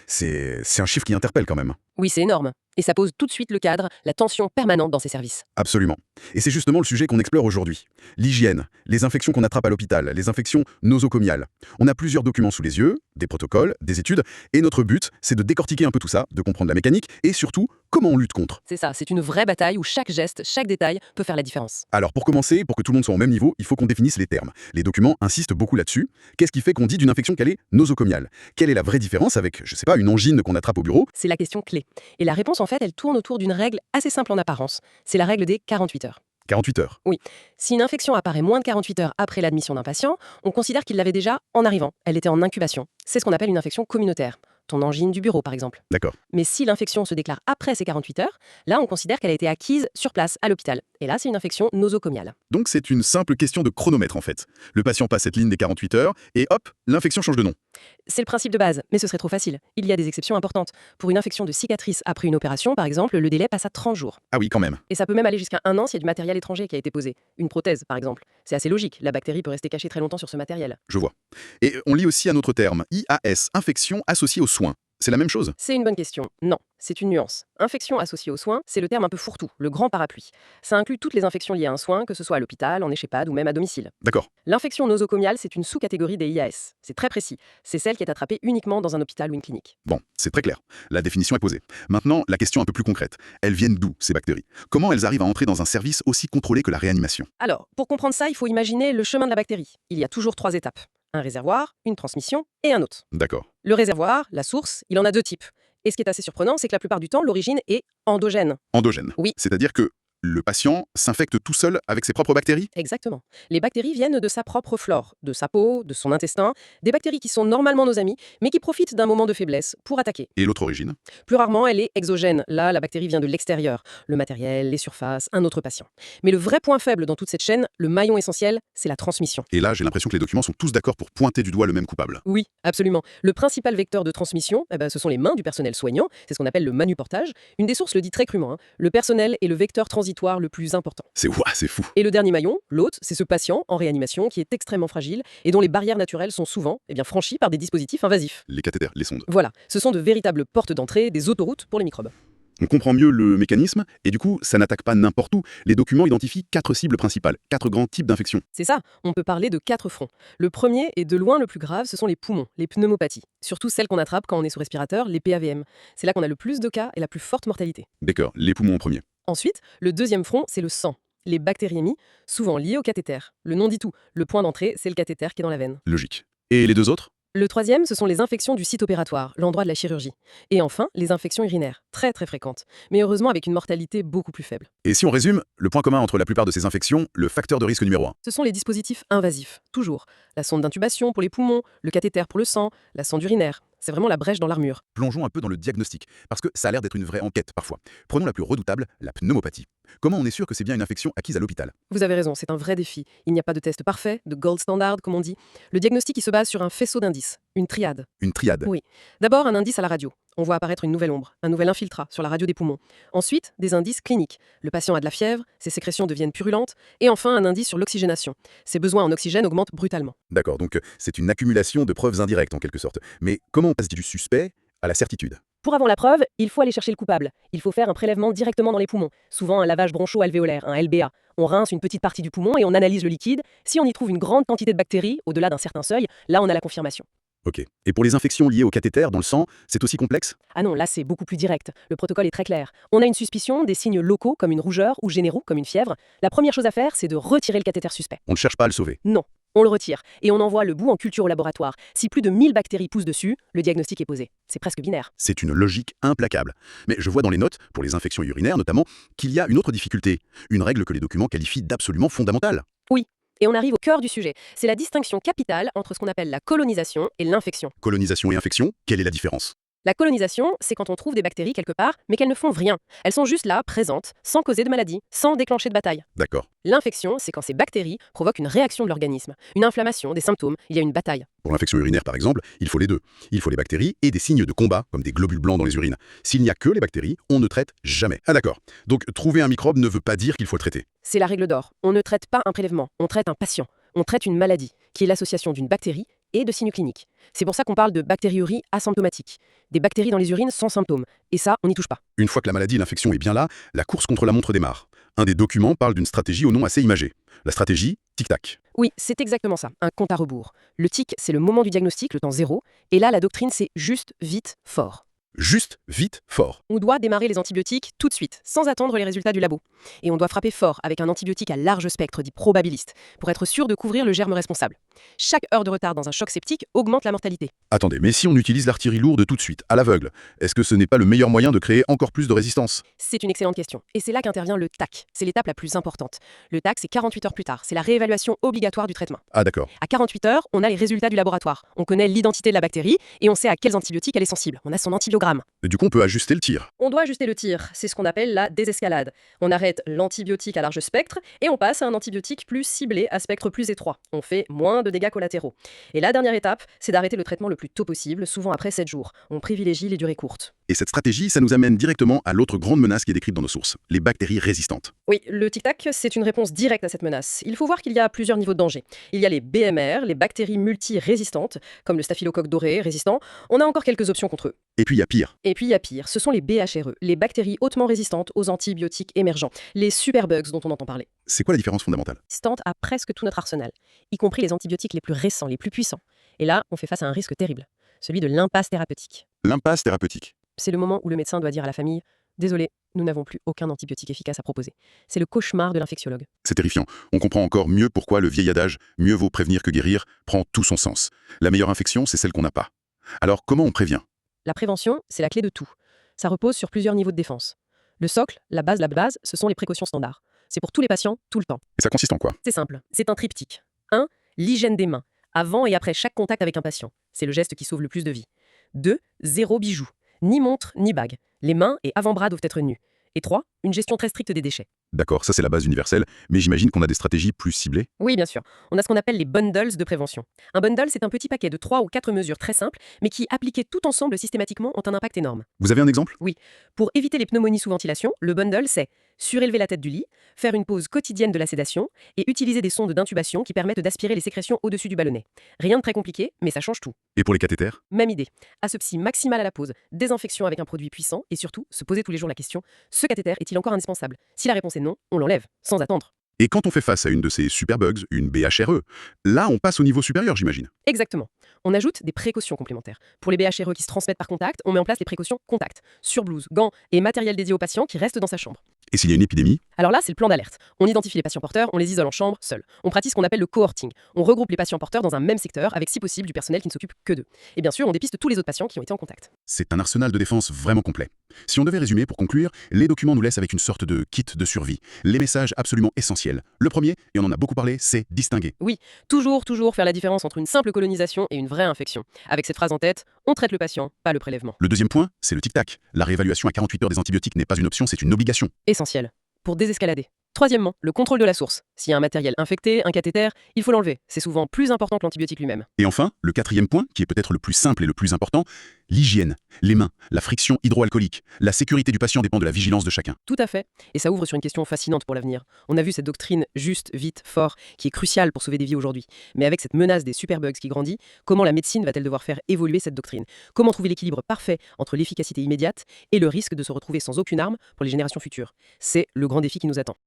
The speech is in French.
C'est un chiffre qui interpelle quand même. Oui, c'est énorme. Et ça pose tout de suite le cadre, la tension permanente dans ces services. Absolument. Et c'est justement le sujet qu'on explore aujourd'hui. L'hygiène, les infections qu'on attrape à l'hôpital, les infections nosocomiales. On a plusieurs documents sous les yeux, des protocoles, des études, et notre but, c'est de décortiquer un peu tout ça, de comprendre la mécanique, et surtout, comment on lutte contre. C'est ça, c'est une vraie bataille où chaque geste, chaque détail peut faire la différence. Alors pour commencer, pour que tout le monde soit au même niveau, il faut qu'on définisse les termes. Les documents insistent beaucoup là-dessus. Qu'est-ce qui fait qu'on dit d'une infection qu'elle est nosocomiale? Quelle est la vraie différence avec, je sais pas, une angine qu'on attrape au bureau? C'est la question clé. Et la réponse, en fait, elle tourne autour d'une règle assez simple en apparence. C'est la règle des 48 heures. 48 heures. Oui. Si une infection apparaît moins de 48 heures après l'admission d'un patient, on considère qu'il l'avait déjà en arrivant. Elle était en incubation. C'est ce qu'on appelle une infection communautaire. Ton angine du bureau, par exemple. D'accord. Mais si l'infection se déclare après ces 48 heures, là, on considère qu'elle a été acquise sur place, à l'hôpital. Et là, c'est une infection nosocomiale. Donc c'est une simple question de chronomètre en fait. Le patient passe cette ligne des 48 heures, et hop, l'infection change de nom. C'est le principe de base, mais ce serait trop facile. Il y a des exceptions importantes. Pour une infection de cicatrice après une opération, par exemple, le délai passe à 30 jours. Ah oui, quand même. Et ça peut même aller jusqu'à 1 an s'il y a du matériel étranger qui a été posé. Une prothèse, par exemple. C'est assez logique, la bactérie peut rester cachée très longtemps sur ce matériel. Je vois. Et on lit aussi un autre terme, IAS, infection associée aux soins. C'est la même chose? C'est une bonne question. Non, c'est une nuance. Infection associée aux soins, c'est le terme un peu fourre-tout, le grand parapluie. Ça inclut toutes les infections liées à un soin, que ce soit à l'hôpital, en EHPAD ou même à domicile. D'accord. L'infection nosocomiale, c'est une sous-catégorie des IAS. C'est très précis. C'est celle qui est attrapée uniquement dans un hôpital ou une clinique. Bon, c'est très clair. La définition est posée. Maintenant, la question un peu plus concrète. Elles viennent d'où, ces bactéries? Comment elles arrivent à entrer dans un service aussi contrôlé que la réanimation? Alors, pour comprendre ça, il faut imaginer le chemin de la bactérie. Il y a toujours 3 étapes. Un réservoir, une transmission et un hôte. D'accord. Le réservoir, la source, il en a 2 types. Et ce qui est assez surprenant, c'est que la plupart du temps, l'origine est endogène. Endogène. Oui. C'est-à-dire que le patient s'infecte tout seul avec ses propres bactéries? Exactement. Les bactéries viennent de sa propre flore, de sa peau, de son intestin, des bactéries qui sont normalement nos amis, mais qui profitent d'un moment de faiblesse pour attaquer. Et l'autre origine? Plus rarement, elle est exogène. Là, la bactérie vient de l'extérieur, le matériel, les surfaces, un autre patient. Mais le vrai point faible dans toute cette chaîne, le maillon essentiel, c'est la transmission. Et là, j'ai l'impression que les documents sont tous d'accord pour pointer du doigt le même coupable. Oui, absolument. Le principal vecteur de transmission, ce sont les mains du personnel soignant, c'est ce qu'on appelle le manuportage. Une des sources le dit très crûment, hein. Le personnel est le vecteur transitoire le plus important. C'est fou. Et le dernier maillon, l'hôte, c'est ce patient en réanimation qui est extrêmement fragile et dont les barrières naturelles sont souvent franchies par des dispositifs invasifs. Les cathéters, les sondes. Voilà, ce sont de véritables portes d'entrée, des autoroutes pour les microbes. On comprend mieux le mécanisme, et du coup, ça n'attaque pas n'importe où. Les documents identifient 4 cibles principales, 4 grands types d'infections. C'est ça, on peut parler de 4 fronts. Le premier, et de loin le plus grave, ce sont les poumons, les pneumopathies. Surtout celles qu'on attrape quand on est sous respirateur, les PAVM. C'est là qu'on a le plus de cas et la plus forte mortalité. D'accord, les poumons en premier. Ensuite, le deuxième front, c'est le sang. Les bactériémies, souvent liées au cathéter. Le nom dit tout. Le point d'entrée, c'est le cathéter qui est dans la veine. Logique. Et les 2 autres? Le troisième, ce sont les infections du site opératoire, l'endroit de la chirurgie. Et enfin, les infections urinaires, très très fréquentes, mais heureusement avec une mortalité beaucoup plus faible. Et si on résume, le point commun entre la plupart de ces infections, le facteur de risque numéro 1. Ce sont les dispositifs invasifs, toujours. La sonde d'intubation pour les poumons, le cathéter pour le sang, la sonde urinaire. C'est vraiment la brèche dans l'armure. Plongeons un peu dans le diagnostic, parce que ça a l'air d'être une vraie enquête parfois. Prenons la plus redoutable, la pneumopathie. Comment on est sûr que c'est bien une infection acquise à l'hôpital? Vous avez raison, c'est un vrai défi. Il n'y a pas de test parfait, de gold standard comme on dit. Le diagnostic il se base sur un faisceau d'indices, une triade. Une triade. Oui. D'abord un indice à la radio. On voit apparaître une nouvelle ombre, un nouvel infiltrat sur la radio des poumons. Ensuite, des indices cliniques. Le patient a de la fièvre, ses sécrétions deviennent purulentes. Et enfin, un indice sur l'oxygénation. Ses besoins en oxygène augmentent brutalement. D'accord, donc c'est une accumulation de preuves indirectes en quelque sorte. Mais comment on passe du suspect à la certitude? Pour avoir la preuve, il faut aller chercher le coupable. Il faut faire un prélèvement directement dans les poumons, souvent un lavage broncho-alvéolaire, un LBA. On rince une petite partie du poumon et on analyse le liquide. Si on y trouve une grande quantité de bactéries, au-delà d'un certain seuil, là on a la confirmation. Ok. Et pour les infections liées au cathéter dans le sang, c'est aussi complexe? Ah non, là c'est beaucoup plus direct. Le protocole est très clair. On a une suspicion, des signes locaux comme une rougeur ou généraux comme une fièvre. La première chose à faire, c'est de retirer le cathéter suspect. On ne cherche pas à le sauver. Non, on le retire et on envoie le bout en culture au laboratoire. Si plus de 1000 bactéries poussent dessus, le diagnostic est posé. C'est presque binaire. C'est une logique implacable. Mais je vois dans les notes, pour les infections urinaires notamment, qu'il y a une autre difficulté. Une règle que les documents qualifient d'absolument fondamentale. Oui. Et on arrive au cœur du sujet. C'est la distinction capitale entre ce qu'on appelle la colonisation et l'infection. Colonisation et infection, quelle est la différence? La colonisation, c'est quand on trouve des bactéries quelque part, mais qu'elles ne font rien. Elles sont juste là, présentes, sans causer de maladie, sans déclencher de bataille. D'accord. L'infection, c'est quand ces bactéries provoquent une réaction de l'organisme, une inflammation, des symptômes, il y a une bataille. Pour l'infection urinaire par exemple, il faut les deux. Il faut les bactéries et des signes de combat, comme des globules blancs dans les urines. S'il n'y a que les bactéries, on ne traite jamais. Ah d'accord. Donc trouver un microbe ne veut pas dire qu'il faut le traiter. C'est la règle d'or. On ne traite pas un prélèvement, on traite un patient. On traite une maladie, qui est l'association d'une bactérie et de signes cliniques. C'est pour ça qu'on parle de bactériurie asymptomatique. Des bactéries dans les urines sans symptômes. Et ça, on n'y touche pas. Une fois que la maladie et l'infection est bien là, la course contre la montre démarre. Un des documents parle d'une stratégie au nom assez imagé. La stratégie tic-tac. Oui, c'est exactement ça, un compte à rebours. Le tic, c'est le moment du diagnostic, le temps zéro. Et là, la doctrine, c'est juste, vite, fort. Juste, vite, fort. On doit démarrer les antibiotiques tout de suite, sans attendre les résultats du labo. Et on doit frapper fort avec un antibiotique à large spectre, dit probabiliste, pour être sûr de couvrir le germe responsable. Chaque heure de retard dans un choc septique augmente la mortalité. Attendez, mais si on utilise l'artillerie lourde tout de suite, à l'aveugle, est-ce que ce n'est pas le meilleur moyen de créer encore plus de résistance? C'est une excellente question. Et c'est là qu'intervient le TAC. C'est l'étape la plus importante. Le TAC, c'est 48 heures plus tard. C'est la réévaluation obligatoire du traitement. Ah d'accord. À 48 heures, on a les résultats du laboratoire. On connaît l'identité de la bactérie et on sait à quels antibiotiques elle est sensible. On a son antibiogramme. Et du coup, on peut ajuster le tir. On doit ajuster le tir. C'est ce qu'on appelle la désescalade. On arrête l'antibiotique à large spectre et on passe à un antibiotique plus ciblé à spectre plus étroit. On fait moins de dégâts collatéraux. Et la dernière étape, c'est d'arrêter le traitement le plus tôt possible, souvent après 7 jours. On privilégie les durées courtes. Et cette stratégie, ça nous amène directement à l'autre grande menace qui est décrite dans nos sources, les bactéries résistantes. Oui, le tic-tac, c'est une réponse directe à cette menace. Il faut voir qu'il y a plusieurs niveaux de danger. Il y a les BMR, les bactéries multirésistantes, comme le staphylocoque doré résistant. On a encore quelques options contre eux. Et puis il y a pire. Et puis il y a pire, ce sont les BHRE, les bactéries hautement résistantes aux antibiotiques émergents, les superbugs dont on entend parler. C'est quoi la différence fondamentale? Résistantes à presque tout notre arsenal, y compris les antibiotiques les plus récents, les plus puissants. Et là, on fait face à un risque terrible, celui de l'impasse thérapeutique. L'impasse thérapeutique. C'est le moment où le médecin doit dire à la famille « Désolé, nous n'avons plus aucun antibiotique efficace à proposer ». C'est le cauchemar de l'infectiologue. C'est terrifiant. On comprend encore mieux pourquoi le vieil adage « mieux vaut prévenir que guérir » prend tout son sens. La meilleure infection, c'est celle qu'on n'a pas. Alors comment on prévient? La prévention, c'est la clé de tout. Ça repose sur plusieurs niveaux de défense. Le socle, la base, ce sont les précautions standards. C'est pour tous les patients, tout le temps. Et ça consiste en quoi? C'est simple, c'est un triptyque. 1. L'hygiène des mains, avant et après chaque contact avec un patient. C'est le geste qui sauve le plus de vies. 2. Zéro bijou, ni montre, ni bague. Les mains et avant-bras doivent être nus. Et 3. Une gestion très stricte des déchets. D'accord, ça c'est la base universelle, mais j'imagine qu'on a des stratégies plus ciblées. Oui, bien sûr. On a ce qu'on appelle les bundles de prévention. Un bundle, c'est un petit paquet de 3 ou 4 mesures très simples, mais qui, appliquées tout ensemble systématiquement, ont un impact énorme. Vous avez un exemple? Pour éviter les pneumonies sous ventilation, le bundle, c'est surélever la tête du lit, faire une pause quotidienne de la sédation et utiliser des sondes d'intubation qui permettent d'aspirer les sécrétions au-dessus du ballonnet. Rien de très compliqué, mais ça change tout. Et pour les cathéters? Même idée. Asepsie maximale à la pause, désinfection avec un produit puissant et surtout, se poser tous les jours la question, ce cathéter est-il encore indispensable? Si la réponse est non, on l'enlève, sans attendre. Et quand on fait face à une de ces superbugs, une BHRE, là on passe au niveau supérieur j'imagine. Exactement. On ajoute des précautions complémentaires. Pour les BHRE qui se transmettent par contact, on met en place les précautions contact, surblouse, gants et matériel dédié au patient qui reste dans sa chambre. Et s'il y a une épidémie? Alors là, c'est le plan d'alerte. On identifie les patients porteurs, on les isole en chambre, seuls. On pratique ce qu'on appelle le cohorting. On regroupe les patients porteurs dans un même secteur, avec si possible du personnel qui ne s'occupe que d'eux. Et bien sûr, on dépiste tous les autres patients qui ont été en contact. C'est un arsenal de défense vraiment complet. Si on devait résumer pour conclure, les documents nous laissent avec une sorte de kit de survie. Les messages absolument essentiels. Le premier, et on en a beaucoup parlé, c'est distinguer. Toujours faire la différence entre une simple colonisation et une vraie infection. Avec cette phrase en tête, on traite le patient, pas le prélèvement. Le deuxième point, c'est le tic-tac. La réévaluation à 48 heures des antibiotiques n'est pas une option, c'est une obligation. Essentiel. Pour désescalader. Troisièmement, le contrôle de la source. S'il y a un matériel infecté, un cathéter, il faut l'enlever. C'est souvent plus important que l'antibiotique lui-même. Et enfin, le quatrième point, qui est peut-être le plus simple et le plus important, l'hygiène. Les mains, la friction hydroalcoolique. La sécurité du patient dépend de la vigilance de chacun. Tout à fait. Et ça ouvre sur une question fascinante pour l'avenir. On a vu cette doctrine juste, vite, fort, qui est cruciale pour sauver des vies aujourd'hui. Mais avec cette menace des superbugs qui grandit, comment la médecine va-t-elle devoir faire évoluer cette doctrine? Comment trouver l'équilibre parfait entre l'efficacité immédiate et le risque de se retrouver sans aucune arme pour les générations futures? C'est le grand défi qui nous attend.